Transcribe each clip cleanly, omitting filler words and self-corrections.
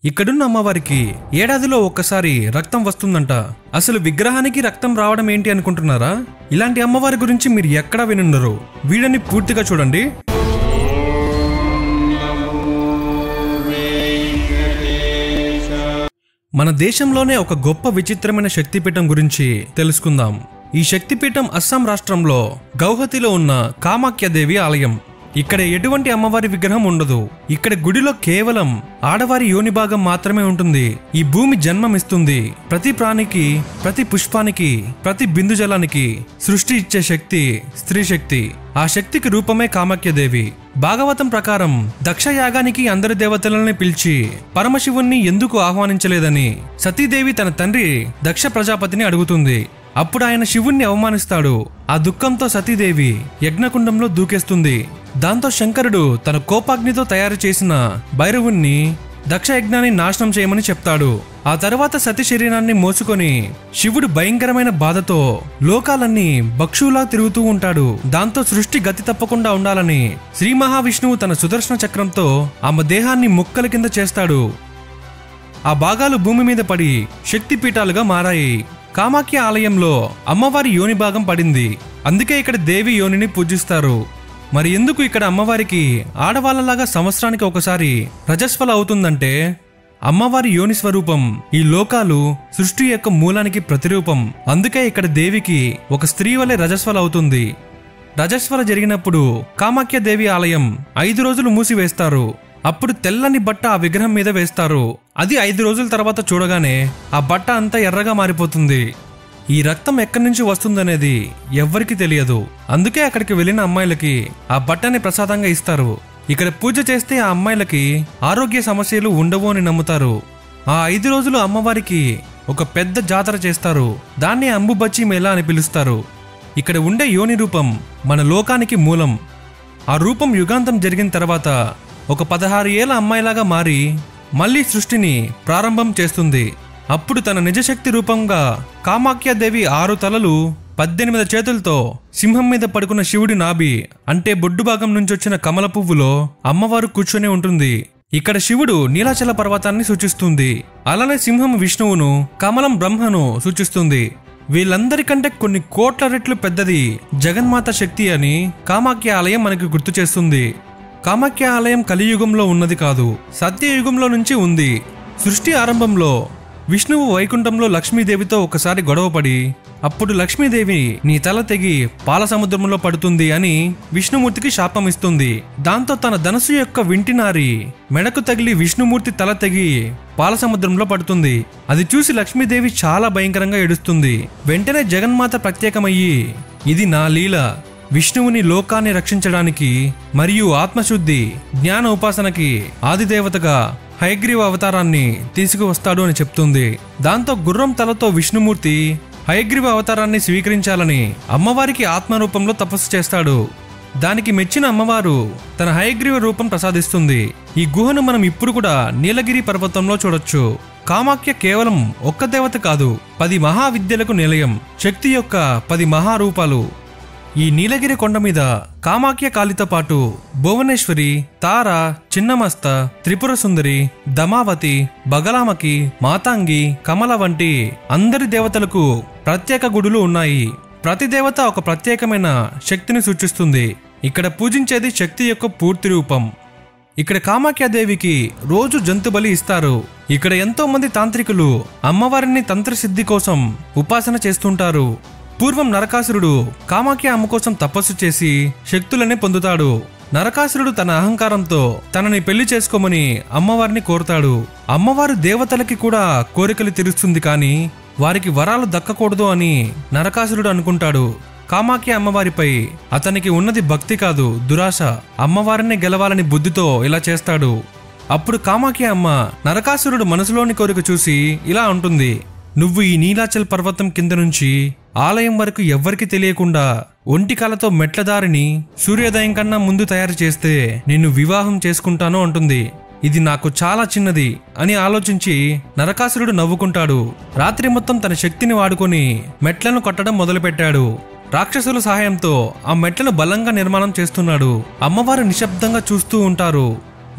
ఇక్కడున్న అమ్మవారికి ఏడాదిలో ఒక్కసారి రక్తం వస్తుందంట. అసలు విగ్రహానికి రక్తం రావడం ఏంటి అనుకుంటున్నారా? ఇలాంటి అమ్మవారి గురించి మీరు ఎక్కడా వినుండరు. వీడియోని పూర్తిగా చూడండి. మన దేశంలోనే ఒక గొప్ప విచిత్రమైన శక్తిపీఠం గురించి తెలుసుకుందాం. ఈ శక్తిపీఠం అస్సాం రాష్ట్రంలో గౌహతిలో ఉన్న కామాఖ్యాదేవి ఆలయం. ఇక్కడ ఎటువంటి అమ్మవారి విగ్రహం ఉండదు. ఇక్కడ గుడిలో కేవలం ఆడవారి యోని భాగం మాత్రమే ఉంటుంది. ఈ భూమి జన్మమిస్తుంది. ప్రతి ప్రాణికి, ప్రతి పుష్పానికి, ప్రతి బిందు జలానికి సృష్టి ఇచ్చే శక్తి స్త్రీ శక్తి. ఆ శక్తికి రూపమే కామాఖ్యాదేవి. భాగవతం ప్రకారం దక్ష యాగానికి అందరి దేవతలని పిలిచి పరమశివుణ్ణి ఎందుకు ఆహ్వానించలేదని సతీదేవి తన తండ్రి దక్ష ప్రజాపతిని అడుగుతుంది. అప్పుడు ఆయన శివుణ్ణి అవమానిస్తాడు. ఆ దుఃఖంతో సతీదేవి యజ్ఞకుండంలో దూకేస్తుంది. దాంతో శంకరుడు తన కోపాగ్నితో తయారు చేసిన భైరవుణ్ణి దక్ష యజ్ఞాన్ని నాశనం చేయమని చెప్తాడు. ఆ తర్వాత సతీ శరీరాన్ని మోసుకొని శివుడు భయంకరమైన బాధతో లోకాలన్నీ భక్షువులా తిరుగుతూ ఉంటాడు. దాంతో సృష్టి గతి తప్పకుండా ఉండాలని శ్రీ మహావిష్ణువు తన సుదర్శన చక్రంతో ఆమె దేహాన్ని ముక్కల కింద చేస్తాడు. ఆ భాగాలు భూమి మీద పడి శక్తిపీఠాలుగా మారాయి. కామాఖ్య ఆలయంలో అమ్మవారి యోని భాగం పడింది. అందుకే ఇక్కడ దేవి యోనిని పూజిస్తారు. మరి ఎందుకు ఇక్కడ అమ్మవారికి ఆడవాళ్ళలాగా సంవత్సరానికి ఒకసారి రజస్వల అవుతుందంటే, అమ్మవారి యోని స్వరూపం ఈ లోకాలు సృష్టి యొక్క మూలానికి ప్రతిరూపం. అందుకే ఇక్కడ దేవికి ఒక స్త్రీ వలె రజస్వల అవుతుంది. రజస్వల జరిగినప్పుడు కామాఖ్య దేవి ఆలయం 5 రోజులు మూసివేస్తారు. అప్పుడు తెల్లని బట్ట ఆ విగ్రహం మీద వేస్తారు. అది 5 రోజుల తర్వాత చూడగానే ఆ బట్ట అంతా ఎర్రగా మారిపోతుంది. ఈ రక్తం ఎక్కడి నుంచి వస్తుందనేది ఎవ్వరికి తెలియదు. అందుకే అక్కడికి వెళ్ళిన అమ్మాయిలకి ఆ బట్టని ప్రసాదంగా ఇస్తారు. ఇక్కడ పూజ చేస్తే ఆ అమ్మాయిలకి ఆరోగ్య సమస్యలు ఉండవు అని నమ్ముతారు. ఆ 5 రోజులు అమ్మవారికి ఒక పెద్ద జాతర చేస్తారు. దాన్ని అంబుబచ్చి మేళ అని పిలుస్తారు. ఇక్కడ ఉండే యోని రూపం మన లోకానికి మూలం. ఆ రూపం యుగాంతం జరిగిన తర్వాత ఒక 16 ఏళ్ల అమ్మాయిలాగా మారి మళ్ళీ సృష్టిని ప్రారంభం చేస్తుంది. అప్పుడు తన నిజశక్తి రూపంగా కామాఖ్యాదేవి 6 తలలు 18 చేతులతో సింహం మీద పడుకున్న శివుడి నాభి అంటే బొడ్డు భాగం నుంచి వచ్చిన కమల పువ్వులో అమ్మవారు కూర్చొని ఉంటుంది. ఇక్కడ శివుడు నీలాచల పర్వతాన్ని సూచిస్తుంది. అలానే సింహం విష్ణువును, కమలం బ్రహ్మను సూచిస్తుంది. వీళ్ళందరికంటే కొన్ని కోట్ల రెట్లు పెద్దది జగన్మాత శక్తి అని కామాఖ్య ఆలయం మనకి గుర్తు చేస్తుంది. కామాఖ్య ఆలయం కలియుగంలో ఉన్నది కాదు, సత్యయుగంలో నుంచి ఉంది. సృష్టి ఆరంభంలో విష్ణువు వైకుంఠంలో లక్ష్మీదేవితో ఒకసారి గొడవపడి అప్పుడు లక్ష్మీదేవి నీ తల తెగి పాల సముద్రంలో పడుతుంది అని విష్ణుమూర్తికి శాపం ఇస్తుంది. దాంతో తన ధనస్సు యొక్క వింటినారి మెడకు తగిలి విష్ణుమూర్తి తల తెగి పాల సముద్రంలో పడుతుంది. అది చూసి లక్ష్మీదేవి చాలా భయంకరంగా ఏడుస్తుంది. వెంటనే జగన్మాత ప్రత్యేకమయ్యి ఇది నా లీల, విష్ణువుని లోకాన్ని రక్షించడానికి మరియు ఆత్మశుద్ధి జ్ఞాన ఉపాసనకి ఆదిదేవతగా హయగ్రీవ అవతారాన్ని తీసుకువస్తాడు అని చెప్తుంది. దాంతో గుర్రం తలతో విష్ణుమూర్తి హయగ్రీవ అవతారాన్ని స్వీకరించాలని అమ్మవారికి ఆత్మరూపంలో తపస్సు చేస్తాడు. దానికి మెచ్చిన అమ్మవారు తన హయగ్రీవ రూపం ప్రసాదిస్తుంది. ఈ గుహను మనం ఇప్పుడు కూడా నీలగిరి పర్వతంలో చూడొచ్చు. కామాఖ్య కేవలం ఒక్క దేవత కాదు, 10 మహావిద్యలకు నిలయం, శక్తి యొక్క 10 మహారూపాలు. ఈ నీలగిరి కొండ మీద కామాఖ్య కాళితో పాటు భువనేశ్వరి, తార, చిన్నమస్త, త్రిపుర సుందరి, దమావతి, బగలామకి, మాతాంగి, కమల వంటి అందరి దేవతలకు ప్రత్యేక గుడులు ఉన్నాయి. ప్రతి దేవత ఒక ప్రత్యేకమైన శక్తిని సూచిస్తుంది. ఇక్కడ పూజించేది శక్తి యొక్క పూర్తి రూపం. ఇక్కడ కామాఖ్యాదేవికి రోజు జంతు బలి ఇస్తారు. ఇక్కడ ఎంతో మంది తాంత్రికులు అమ్మవారిని తంత్రసిద్ధి కోసం ఉపాసన చేస్తుంటారు. పూర్వం నరకాసురుడు కామాఖ్య అమ్మ కోసం తపస్సు చేసి శక్తులని పొందుతాడు. నరకాసురుడు తన అహంకారంతో తనని పెళ్లి చేసుకోమని అమ్మవారిని కోరుతాడు. అమ్మవారు దేవతలకి కూడా కోరికలు తీరుస్తుంది, కానీ వారికి వరాలు దక్కకూడదు అని నరకాసురుడు అనుకుంటాడు. కామాఖ్య అమ్మవారిపై అతనికి ఉన్నది భక్తి కాదు, దురాశ. అమ్మవారిని గెలవాలని బుద్ధితో ఇలా చేస్తాడు. అప్పుడు కామాఖ్య అమ్మ నరకాసురుడు మనసులోని కోరిక చూసి ఇలా అంటుంది, నువ్వు ఈ నీలాచల్ పర్వతం కింద నుంచి ఆలయం వరకు ఎవ్వరికి తెలియకుండా ఒంటికాలతో మెట్లదారిని సూర్యోదయం కన్నా ముందు తయారు చేస్తే నిన్ను వివాహం చేసుకుంటాను అంటుంది. ఇది నాకు చాలా చిన్నది అని ఆలోచించి నరకాసురుడు నవ్వుకుంటాడు. రాత్రి మొత్తం తన శక్తిని వాడుకొని మెట్లను కొట్టడం మొదలుపెట్టాడు. రాక్షసుల సహాయంతో ఆ మెట్లను బలంగా నిర్మాణం చేస్తున్నాడు. అమ్మవారు నిశ్శబ్దంగా చూస్తూ ఉంటారు.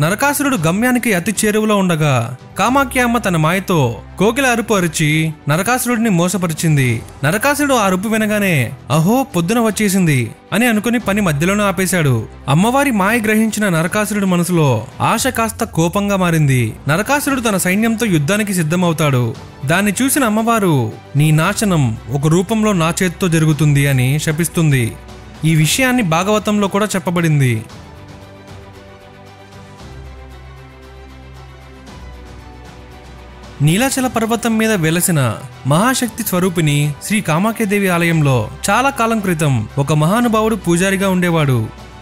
నరకాసురుడు గమ్యానికి అతి చేరువలో ఉండగా కామాఖ్య అమ్మ తన మాయతో కోకిల అరుపు అరిచి నరకాసురుడిని మోసపరిచింది. నరకాసురుడు ఆ అరుపు వినగానే అహో పొద్దున వచ్చేసింది అని అనుకుని పని మధ్యలోనే ఆపేశాడు. అమ్మవారి మాయ గ్రహించిన నరకాసురుడి మనసులో ఆశ కాస్త కోపంగా మారింది. నరకాసురుడు తన సైన్యంతో యుద్ధానికి సిద్ధమవుతాడు. దాన్ని చూసిన అమ్మవారు నీ నాశనం ఒక రూపంలో నా చేతితో జరుగుతుంది అని శపిస్తుంది. ఈ విషయాన్ని భాగవతంలో కూడా చెప్పబడింది. నీలాచల పర్వతం మీద వెలసిన మహాశక్తి స్వరూపిణి శ్రీ కామాఖ్యదేవి ఆలయంలో చాలా కాలం క్రితం ఒక మహానుభావుడు పూజారిగా ఉండేవాడు.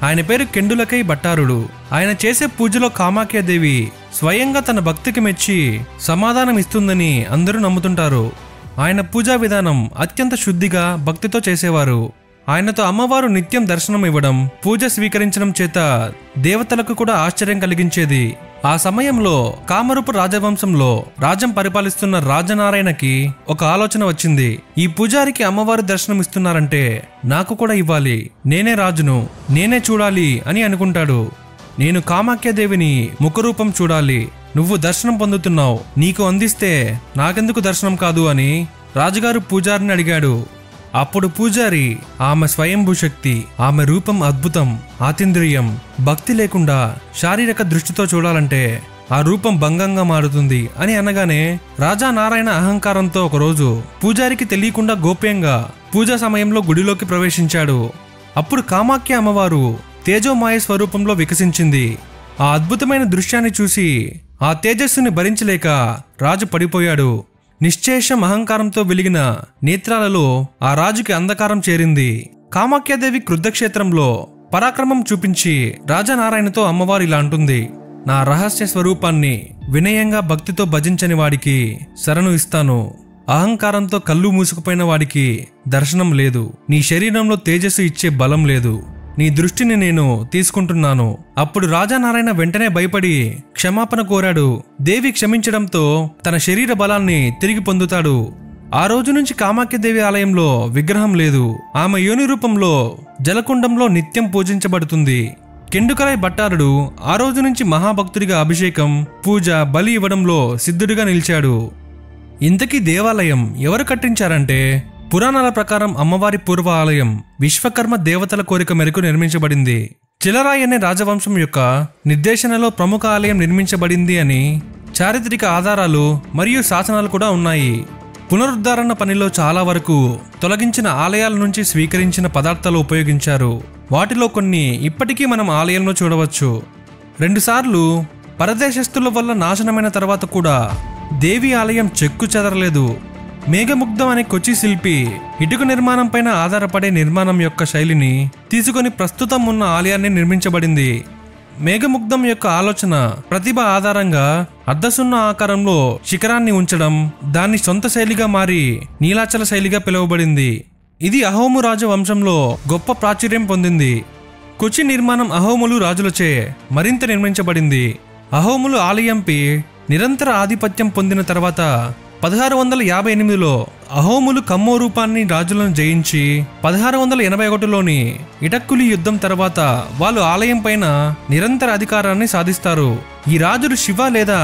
ఆయన పేరు కెండులకై భట్టారుడు. ఆయన చేసే పూజలో కామాఖ్యదేవి స్వయంగా తన భక్తికి మెచ్చి సమాధానం ఇస్తుందని అందరూ నమ్ముతుంటారు. ఆయన పూజా విధానం అత్యంత శుద్ధిగా భక్తితో చేసేవారు. ఆయనతో అమ్మవారు నిత్యం దర్శనం ఇవ్వడం, పూజ స్వీకరించడం చేత దేవతలకు కూడా ఆశ్చర్యం కలిగించేది. ఆ సమయంలో కామరూప రాజవంశంలో రాజ్యం పరిపాలిస్తున్న రాజనారాయణకి ఒక ఆలోచన వచ్చింది. ఈ పూజారికి అమ్మవారి దర్శనం ఇస్తున్నారంటే నాకు కూడా ఇవ్వాలి, నేనే రాజును, నేనే చూడాలి అని అనుకుంటాడు. నేను కామాఖ్యదేవిని ముఖరూపం చూడాలి, నువ్వు దర్శనం పొందుతున్నావు, నీకు అందిస్తే నాకెందుకు దర్శనం కాదు అని రాజుగారు పూజారిని అడిగాడు. అప్పుడు పూజారి ఆమె స్వయంభూ శక్తి, ఆమె రూపం అద్భుతం, ఆతింద్రియం, భక్తి లేకుండా శారీరక దృష్టితో చూడాలంటే ఆ రూపం భంగంగా మారుతుంది అని అనగానే రాజా నారాయణ అహంకారంతో ఒకరోజు పూజారికి తెలియకుండా గోప్యంగా పూజా సమయంలో గుడిలోకి ప్రవేశించాడు. అప్పుడు కామాఖ్య అమ్మవారు తేజోమాయ స్వరూపంలో వికసించింది. ఆ అద్భుతమైన దృశ్యాన్ని చూసి ఆ తేజస్సుని భరించలేక రాజు పడిపోయాడు. నిశ్చేషం అహంకారంతో వెలిగిన నేత్రాలలో ఆ రాజుకి అంధకారం చేరింది. కామాఖ్యదేవి క్రుద్ధక్షేత్రంలో పరాక్రమం చూపించి రాజనారాయణతో అమ్మవారు ఇలా అంటుంది, నా రహస్య స్వరూపాన్ని వినయంగా భక్తితో భజించని వాడికి శరణు ఇస్తాను. అహంకారంతో కళ్ళు మూసుకుపోయిన వాడికి దర్శనం లేదు. నీ శరీరంలో తేజస్సు ఇచ్చే బలం లేదు. నీ దృష్టిని నేను తీసుకుంటున్నాను. అప్పుడు రాజానారాయణ వెంటనే భయపడి క్షమాపణ కోరాడు. దేవి క్షమించడంతో తన శరీర బలాన్ని తిరిగి పొందుతాడు. ఆ రోజు నుంచి కామాఖ్యదేవి ఆలయంలో విగ్రహం లేదు. ఆమె యోని రూపంలో జలకుండంలో నిత్యం పూజించబడుతుంది. కెండుకలై భట్టారుడు ఆ రోజు నుంచి మహాభక్తుడిగా అభిషేకం, పూజ, బలి ఇవ్వడంలో సిద్ధుడిగా నిలిచాడు. ఇంతకీ దేవాలయం ఎవరు కట్టించారంటే పురాణాల ప్రకారం అమ్మవారి పూర్వ ఆలయం విశ్వకర్మ దేవతల కోరిక మేరకు నిర్మించబడింది. చిలరాయి అనే రాజవంశం యొక్క నిర్దేశనలో ప్రముఖ ఆలయం నిర్మించబడింది అని చారిత్రక ఆధారాలు మరియు శాసనాలు కూడా ఉన్నాయి. పునరుద్ధరణ పనిలో చాలా వరకు తొలగించిన ఆలయాల నుంచి స్వీకరించిన పదార్థాలు ఉపయోగించారు. వాటిలో కొన్ని ఇప్పటికీ మనం ఆలయంలో చూడవచ్చు. 2 సార్లు పరదేశస్థుల వల్ల నాశనమైన తర్వాత కూడా దేవి ఆలయం చెక్కు చెదరలేదు. మేఘముగ్ధం అనే కొచ్చి శిల్పి ఇటుక నిర్మాణం పైన ఆధారపడే నిర్మాణం యొక్క శైలిని తీసుకొని ప్రస్తుతం ఉన్న ఆలయాన్ని నిర్మించబడింది. మేఘముగ్ధం యొక్క ఆలోచన ప్రతిభ ఆధారంగా అర్ధసున్న ఆకారంలో శిఖరాన్ని ఉంచడం దాన్ని సొంత శైలిగా మారి నీలాచల శైలిగా పిలువబడింది. ఇది అహోము రాజ వంశంలో గొప్ప ప్రాచుర్యం పొందింది. కొచ్చి నిర్మాణం అహోములు రాజులచే మరింత నిర్మించబడింది. అహోములు ఆలయంపై నిరంతర ఆధిపత్యం పొందిన తర్వాత 1658లో అహోములు కమ్మో రూపాన్ని రాజులను జయించి 1681లోని ఇటక్కులి యుద్ధం తర్వాత వాళ్ళు ఆలయం పైన నిరంతర అధికారాన్ని సాధిస్తారు. ఈ రాజులు శివ లేదా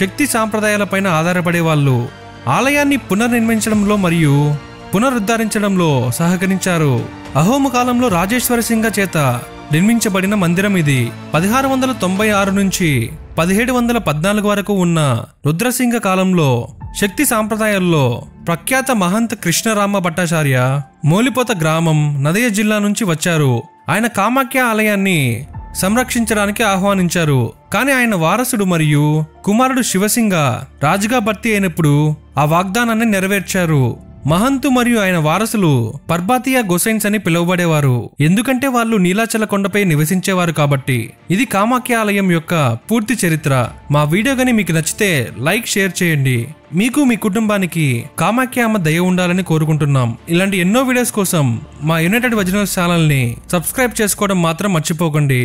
శక్తి సాంప్రదాయాలపైన ఆధారపడే వాళ్ళు. ఆలయాన్ని పునర్నిర్మించడంలో మరియు పునరుద్ధరించడంలో సహకరించారు. అహోము కాలంలో రాజేశ్వర సింగ చేత నిర్మించబడిన మందిరం ఇది. 1696 నుంచి 1714 వరకు ఉన్న రుద్రసింగ కాలంలో శక్తి సాంప్రదాయాల్లో ప్రఖ్యాత మహంత కృష్ణరామ భట్టాచార్య మోలిపోత గ్రామం నదయ జిల్లా నుంచి వచ్చారు. ఆయన కామాఖ్య ఆలయాన్ని సంరక్షించడానికి ఆహ్వానించారు. కానీ ఆయన వారసుడు మరియు కుమారుడు శివసింగ రాజుగా భర్తీ అయినప్పుడు ఆ వాగ్దానాన్ని నెరవేర్చారు. మహంతు మరియు ఆయన వారసులు పర్బాతియా గోసైన్స్ అని పిలువబడేవారు. ఎందుకంటే వాళ్ళు నీలాచల కొండపై నివసించేవారు కాబట్టి. ఇది కామాఖ్య ఆలయం యొక్క పూర్తి చరిత్ర. మా వీడియో గాని మీకు నచ్చితే లైక్, షేర్ చేయండి. మీకు మీ కుటుంబానికి కామాఖ్య అమ్మ దయ ఉండాలని కోరుకుంటున్నాం. ఇలాంటి ఎన్నో వీడియోస్ కోసం మా యునైటెడ్ ఒరిజినల్స్ ఛానల్ ని సబ్స్క్రైబ్ చేసుకోవడం మాత్రం మర్చిపోకండి.